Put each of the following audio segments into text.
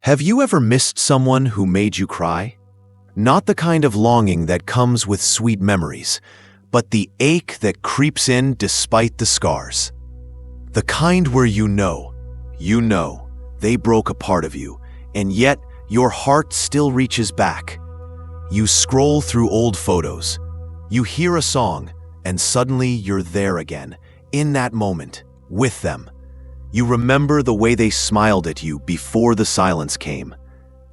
Have you ever missed someone who made you cry? Not the kind of longing that comes with sweet memories, but the ache that creeps in despite the scars. The kind where you know, they broke a part of you, and yet your heart still reaches back. You scroll through old photos, you hear a song, and suddenly you're there again, in that moment, with them. You remember the way they smiled at you before the silence came,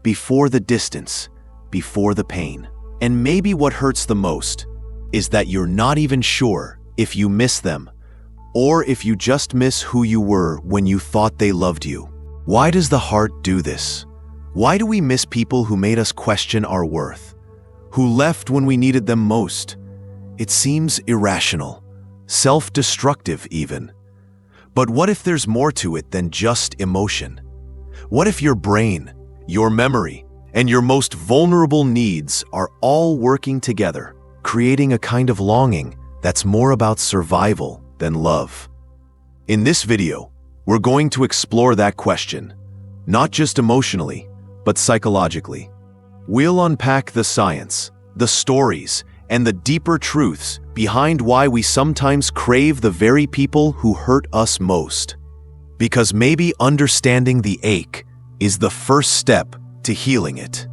before the distance, before the pain. And maybe what hurts the most is that you're not even sure if you miss them, or if you just miss who you were when you thought they loved you. Why does the heart do this? Why do we miss people who made us question our worth, who left when we needed them most? It seems irrational, self-destructive even. But what if there's more to it than just emotion? What if your brain, your memory, and your most vulnerable needs are all working together, creating a kind of longing that's more about survival than love? In this video, we're going to explore that question, not just emotionally, but psychologically. We'll unpack the science, the stories, and the deeper truths behind why we sometimes crave the very people who hurt us most. Because maybe understanding the ache is the first step to healing it.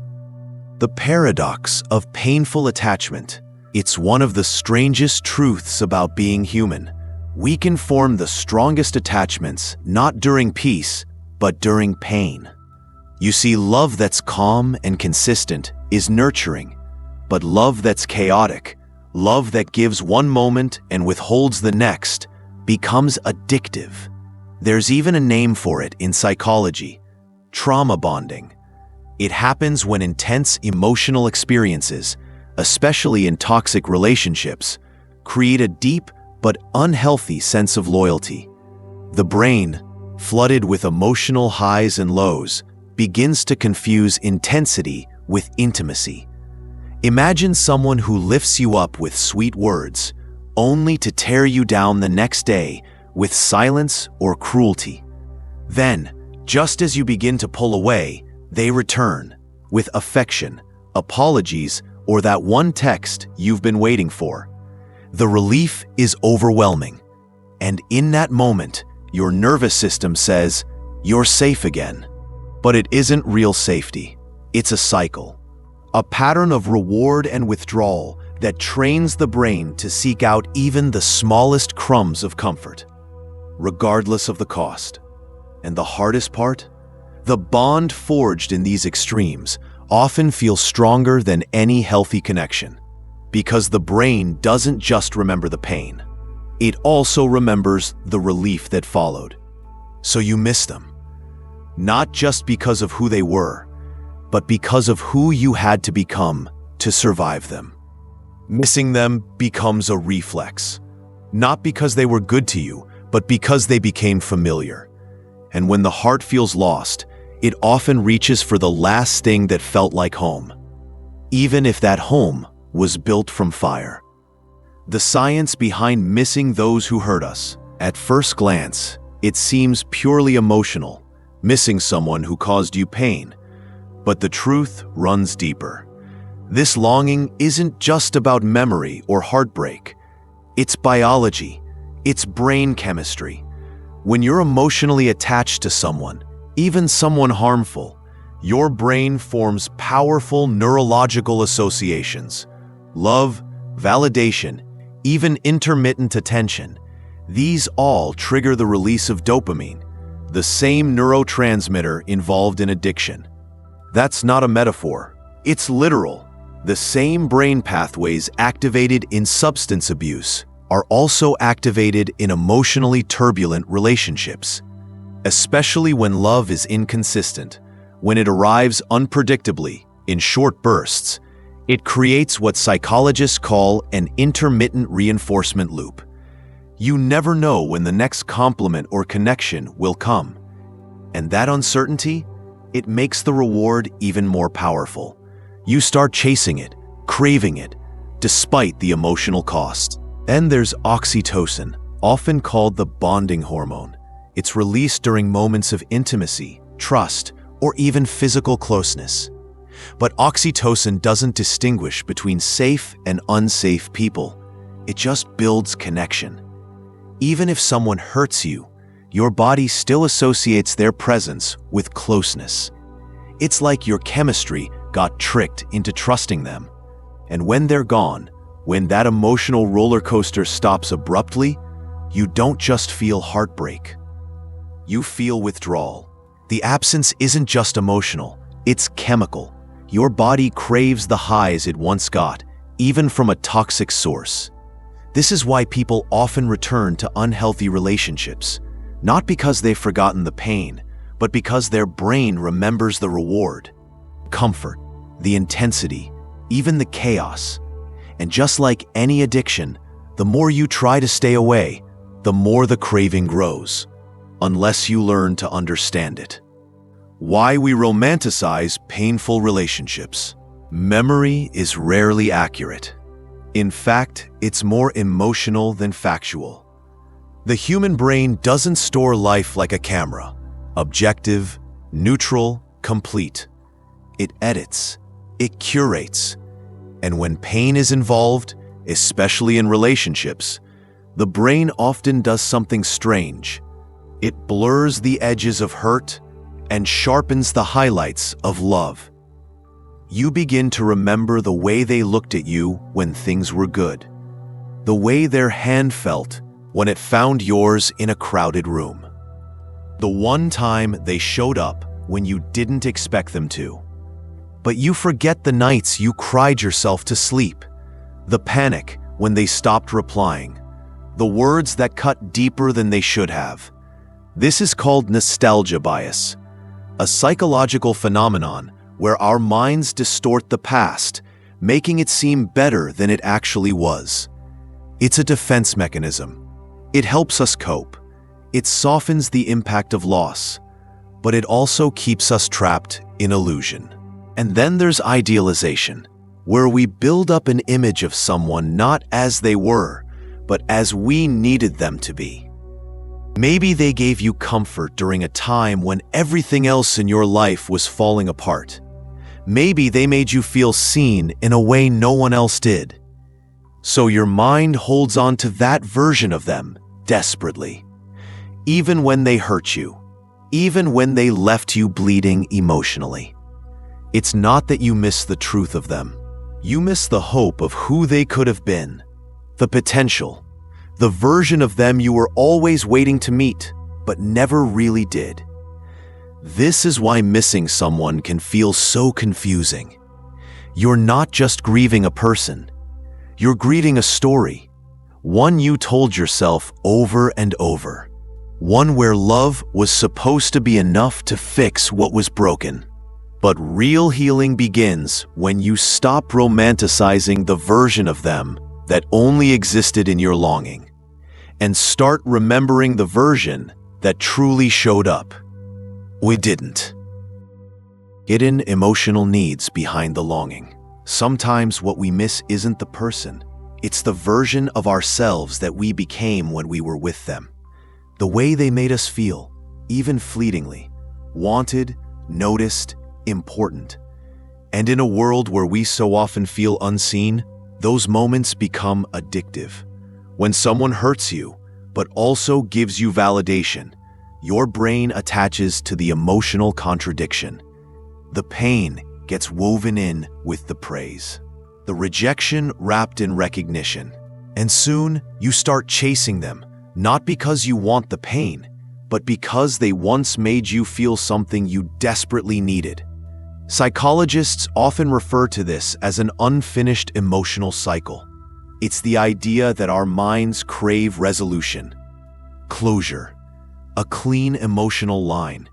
The paradox of painful attachment. It's one of the strangest truths about being human. We can form the strongest attachments not during peace, but during pain. You see, love that's calm and consistent is nurturing. But love that's chaotic, love that gives one moment and withholds the next, becomes addictive. There's even a name for it in psychology: trauma bonding. It happens when intense emotional experiences, especially in toxic relationships, create a deep but unhealthy sense of loyalty. The brain, flooded with emotional highs and lows, begins to confuse intensity with intimacy. Imagine someone who lifts you up with sweet words, only to tear you down the next day with silence or cruelty. Then, just as you begin to pull away, they return with affection, apologies, or that one text you've been waiting for. The relief is overwhelming, and in that moment, your nervous system says, "You're safe again." But it isn't real safety. It's a cycle. A pattern of reward and withdrawal that trains the brain to seek out even the smallest crumbs of comfort, regardless of the cost. And the hardest part? The bond forged in these extremes often feels stronger than any healthy connection, because the brain doesn't just remember the pain. It also remembers the relief that followed. So you miss them, not just because of who they were, but because of who you had to become to survive them. Missing them becomes a reflex, not because they were good to you, but because they became familiar. And when the heart feels lost, it often reaches for the last thing that felt like home, even if that home was built from fire. The science behind missing those who hurt us. At first glance, it seems purely emotional, missing someone who caused you pain. But the truth runs deeper. This longing isn't just about memory or heartbreak. It's biology. It's brain chemistry. When you're emotionally attached to someone, even someone harmful, your brain forms powerful neurological associations. Love, validation, even intermittent attention. These all trigger the release of dopamine, the same neurotransmitter involved in addiction. That's not a metaphor. It's literal. The same brain pathways activated in substance abuse are also activated in emotionally turbulent relationships, especially when love is inconsistent. When it arrives unpredictably, in short bursts, it creates what psychologists call an intermittent reinforcement loop. You never know when the next compliment or connection will come. And that uncertainty, it makes the reward even more powerful. You start chasing it, craving it, despite the emotional cost. Then there's oxytocin, often called the bonding hormone. It's released during moments of intimacy, trust, or even physical closeness. But oxytocin doesn't distinguish between safe and unsafe people. It just builds connection. Even if someone hurts you, your body still associates their presence with closeness. It's like your chemistry got tricked into trusting them. And when they're gone, when that emotional roller coaster stops abruptly, you don't just feel heartbreak. You feel withdrawal. The absence isn't just emotional, it's chemical. Your body craves the highs it once got, even from a toxic source. This is why people often return to unhealthy relationships, not because they've forgotten the pain, but because their brain remembers the reward, comfort, the intensity, even the chaos. And just like any addiction, the more you try to stay away, the more the craving grows, unless you learn to understand it. Why we romanticize painful relationships. Memory is rarely accurate. In fact, it's more emotional than factual. The human brain doesn't store life like a camera, objective, neutral, complete. It edits, it curates. And when pain is involved, especially in relationships, the brain often does something strange. It blurs the edges of hurt and sharpens the highlights of love. You begin to remember the way they looked at you when things were good, the way their hand felt when it found yours in a crowded room, the one time they showed up when you didn't expect them to. But you forget the nights you cried yourself to sleep, the panic when they stopped replying, the words that cut deeper than they should have. This is called nostalgia bias, a psychological phenomenon where our minds distort the past, making it seem better than it actually was. It's a defense mechanism. It helps us cope. It softens the impact of loss, but it also keeps us trapped in illusion. And then there's idealization, where we build up an image of someone not as they were, but as we needed them to be. Maybe they gave you comfort during a time when everything else in your life was falling apart. Maybe they made you feel seen in a way no one else did. So your mind holds on to that version of them desperately, even when they hurt you, even when they left you bleeding emotionally. It's not that you miss the truth of them. You miss the hope of who they could have been, the potential, the version of them you were always waiting to meet, but never really did. This is why missing someone can feel so confusing. You're not just grieving a person. You're grieving a story, one you told yourself over and over, one where love was supposed to be enough to fix what was broken. But real healing begins when you stop romanticizing the version of them that only existed in your longing, and start remembering the version that truly showed up. We didn't. Hidden emotional needs behind the longing. Sometimes what we miss isn't the person, it's the version of ourselves that we became when we were with them. The way they made us feel, even fleetingly, wanted, noticed, important. And in a world where we so often feel unseen, those moments become addictive. When someone hurts you, but also gives you validation, your brain attaches to the emotional contradiction. The pain gets woven in with the praise, the rejection wrapped in recognition. And soon, you start chasing them, not because you want the pain, but because they once made you feel something you desperately needed. Psychologists often refer to this as an unfinished emotional cycle. It's the idea that our minds crave resolution, closure, a clean emotional line.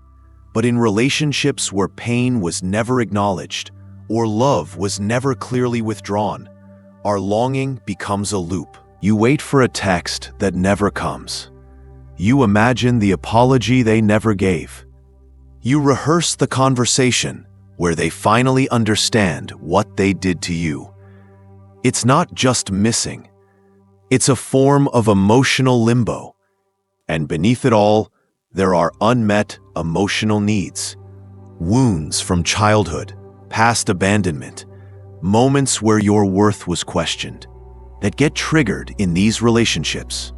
But in relationships where pain was never acknowledged or love was never clearly withdrawn, our longing becomes a loop. You wait for a text that never comes. You imagine the apology they never gave. You rehearse the conversation where they finally understand what they did to you. It's not just missing. It's a form of emotional limbo. And beneath it all, there are unmet emotional needs. Wounds from childhood, past abandonment, moments where your worth was questioned, that get triggered in these relationships.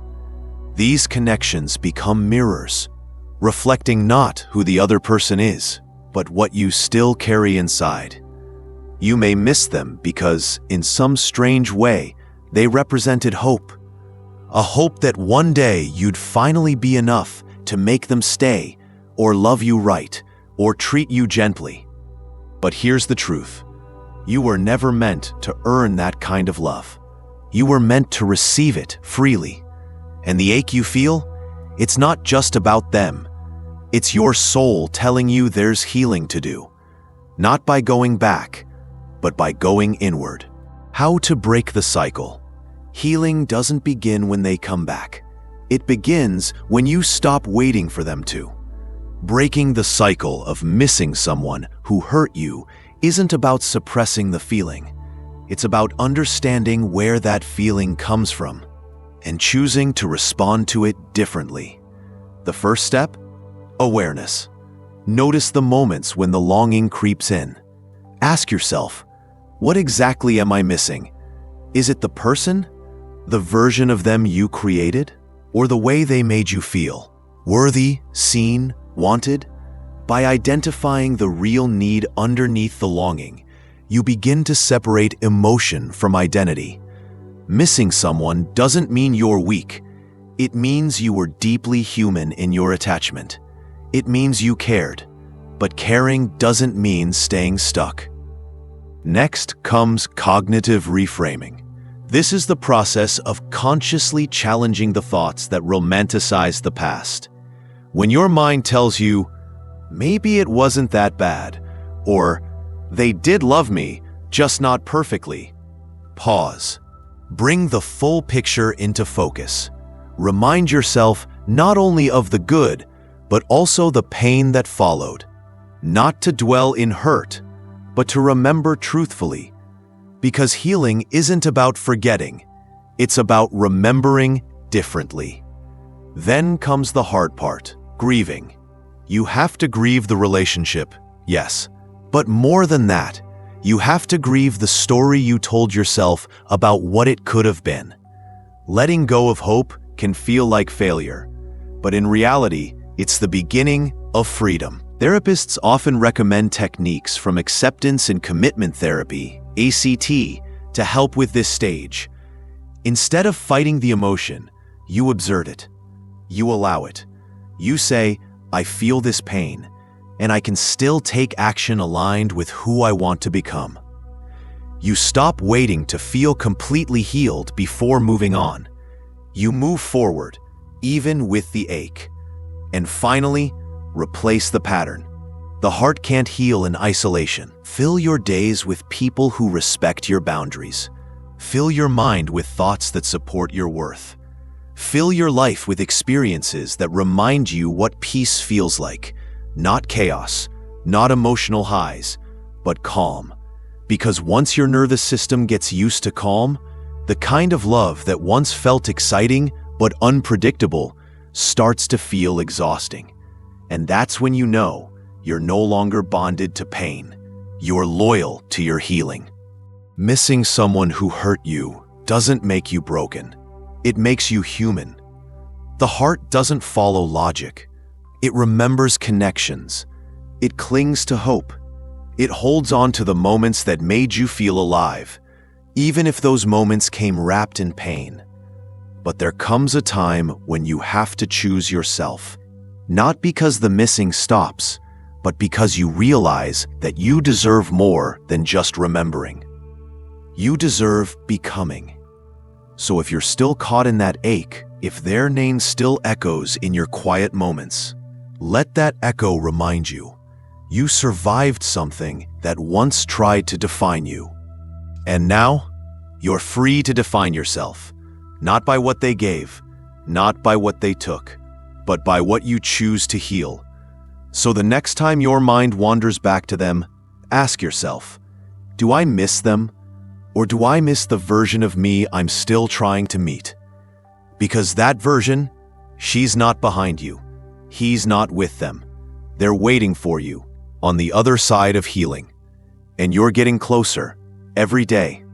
These connections become mirrors, reflecting not who the other person is, but what you still carry inside. You may miss them because, in some strange way, they represented hope. A hope that one day you'd finally be enough to make them stay, or love you right, or treat you gently. But here's the truth. You were never meant to earn that kind of love. You were meant to receive it freely. And the ache you feel, it's not just about them. It's your soul telling you there's healing to do. Not by going back, but by going inward. How to break the cycle. Healing doesn't begin when they come back. It begins when you stop waiting for them to. Breaking the cycle of missing someone who hurt you isn't about suppressing the feeling. It's about understanding where that feeling comes from and choosing to respond to it differently. The first step? Awareness. Notice the moments when the longing creeps in. Ask yourself, what exactly am I missing? Is it the person? The version of them you created? Or the way they made you feel? Worthy, seen, wanted? By identifying the real need underneath the longing, you begin to separate emotion from identity. Missing someone doesn't mean you're weak. It means you were deeply human in your attachment. It means you cared. But caring doesn't mean staying stuck. Next comes cognitive reframing. This is the process of consciously challenging the thoughts that romanticize the past. When your mind tells you, maybe it wasn't that bad, or they did love me, just not perfectly, pause. Bring the full picture into focus. Remind yourself not only of the good, but also the pain that followed. Not to dwell in hurt, but to remember truthfully. Because healing isn't about forgetting, it's about remembering differently. Then comes the hard part, grieving. You have to grieve the relationship, yes, but more than that, you have to grieve the story you told yourself about what it could have been. Letting go of hope can feel like failure, but in reality, it's the beginning of freedom. Therapists often recommend techniques from acceptance and commitment therapy, ACT, to help with this stage. Instead of fighting the emotion, you observe it. You allow it. You say, I feel this pain, and I can still take action aligned with who I want to become. You stop waiting to feel completely healed before moving on. You move forward, even with the ache. And finally, replace the pattern. The heart can't heal in isolation. Fill your days with people who respect your boundaries. Fill your mind with thoughts that support your worth. Fill your life with experiences that remind you what peace feels like. Not chaos, not emotional highs, but calm. Because once your nervous system gets used to calm, the kind of love that once felt exciting but unpredictable starts to feel exhausting. And that's when you know you're no longer bonded to pain. You're loyal to your healing. Missing someone who hurt you doesn't make you broken. It makes you human. The heart doesn't follow logic. It remembers connections. It clings to hope. It holds on to the moments that made you feel alive, even if those moments came wrapped in pain. But there comes a time when you have to choose yourself. Not because the missing stops, but because you realize that you deserve more than just remembering. You deserve becoming. So if you're still caught in that ache, if their name still echoes in your quiet moments, let that echo remind you, you survived something that once tried to define you. And now, you're free to define yourself, not by what they gave, not by what they took, but by what you choose to heal. So the next time your mind wanders back to them, ask yourself, do I miss them? Or do I miss the version of me I'm still trying to meet? Because that version, she's not behind you. He's not with them. They're waiting for you, on the other side of healing. And you're getting closer every day.